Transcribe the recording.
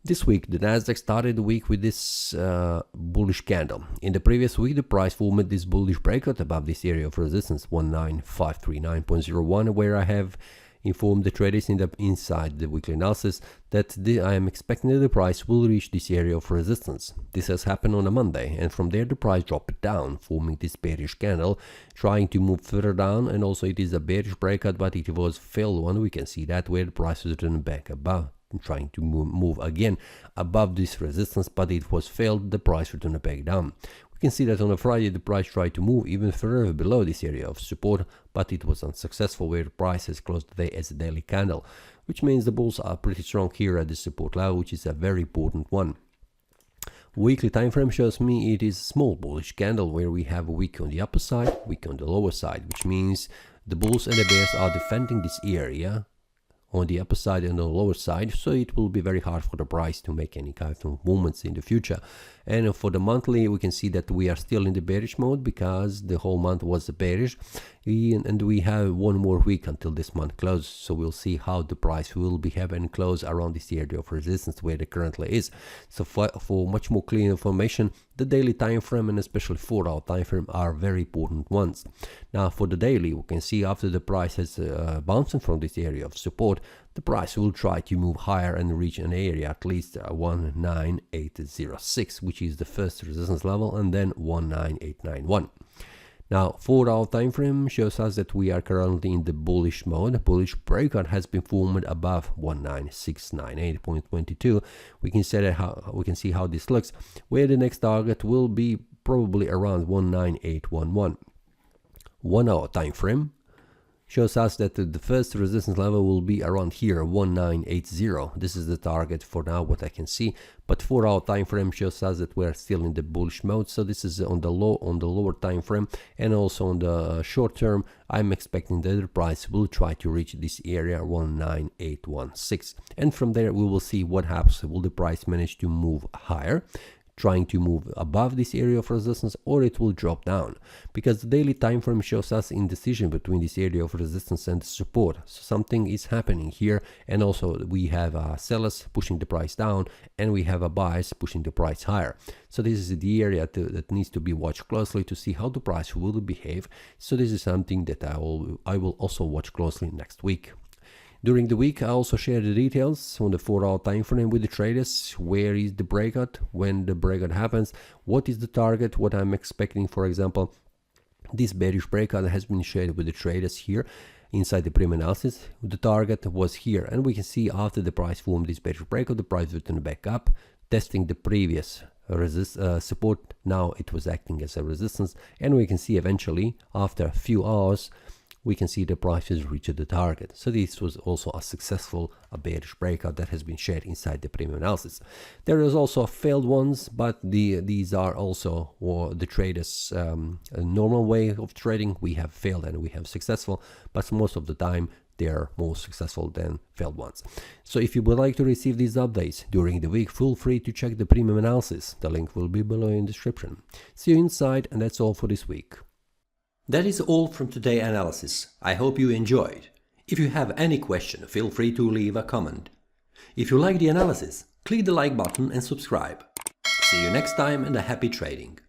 This week, the NASDAQ started the week with this bullish candle. In the previous week, the price formed this bullish breakout above this area of resistance, 19539.01, where I have informed the traders inside the weekly analysis that I am expecting that the price will reach this area of resistance. This has happened on a Monday, and from there the price dropped down, forming this bearish candle, trying to move further down, and also it is a bearish breakout, but it was failed one. We can see that where the price is turning back above, trying to move again above this resistance, but it was failed. The price returned back down. We can see that on a Friday the price tried to move even further below this area of support, but it was unsuccessful, where the price has closed the day as a daily candle, which means the bulls are pretty strong here at the support level, which is a very important one. Weekly time frame shows me it is a small bullish candle, where we have a wick on the upper side, wick on the lower side, which means the bulls and the bears are defending this area on the upper side and on the lower side, so it will be very hard for the price to make any kind of movements in the future. And for the monthly, we can see that we are still in the bearish mode, because the whole month was bearish, and we have one more week until this month closes, so we'll see how the price will behave and close around this area of resistance where it currently is. So for much more clear information, the daily time frame and especially 4-hour time frame are very important ones. Now for the daily, we can see after the price has bounced from this area of support, the price will try to move higher and reach an area at least 19806, which is the first resistance level, and then 19891. Now 4-hour time frame shows us that we are currently in the bullish mode. A bullish breakout has been formed above 19698.22. We can see how this looks, where the next target will be probably around 19811. 1-hour time frame shows us that the first resistance level will be around here, 1980. This is the target for now, what I can see. But 4-hour time frame shows us that we're still in the bullish mode. So this is on the lower time frame, and also on the short term, I'm expecting that the price will try to reach this area 19816. And from there we will see what happens. Will the price manage to move higher, trying to move above this area of resistance, or it will drop down, because the daily time frame shows us indecision between this area of resistance and support. So something is happening here, and also we have sellers pushing the price down, and we have a buyers pushing the price higher. So this is the area that needs to be watched closely to see how the price will behave. So this is something that I will also watch closely next week. During the week, I also share the details on the 4-hour time frame with the traders. Where is the breakout? When the breakout happens? What is the target? What I'm expecting, for example, this bearish breakout has been shared with the traders here inside the premium analysis. The target was here, and we can see after the price formed this bearish breakout, the price returned back up, testing the previous support. Now it was acting as a resistance, and we can see eventually after a few hours we can see the prices reach the target. So this was also a successful bearish breakout that has been shared inside the premium analysis. There is also failed ones, but these are also the traders' normal way of trading. We have failed and we have successful, but most of the time they are more successful than failed ones. So if you would like to receive these updates during the week, feel free to check the premium analysis. The link will be below in the description. See you inside, and that's all for this week. That is all from today's analysis. I hope you enjoyed. If you have any question, feel free to leave a comment. If you like the analysis, click the like button and subscribe. See you next time, and a happy trading.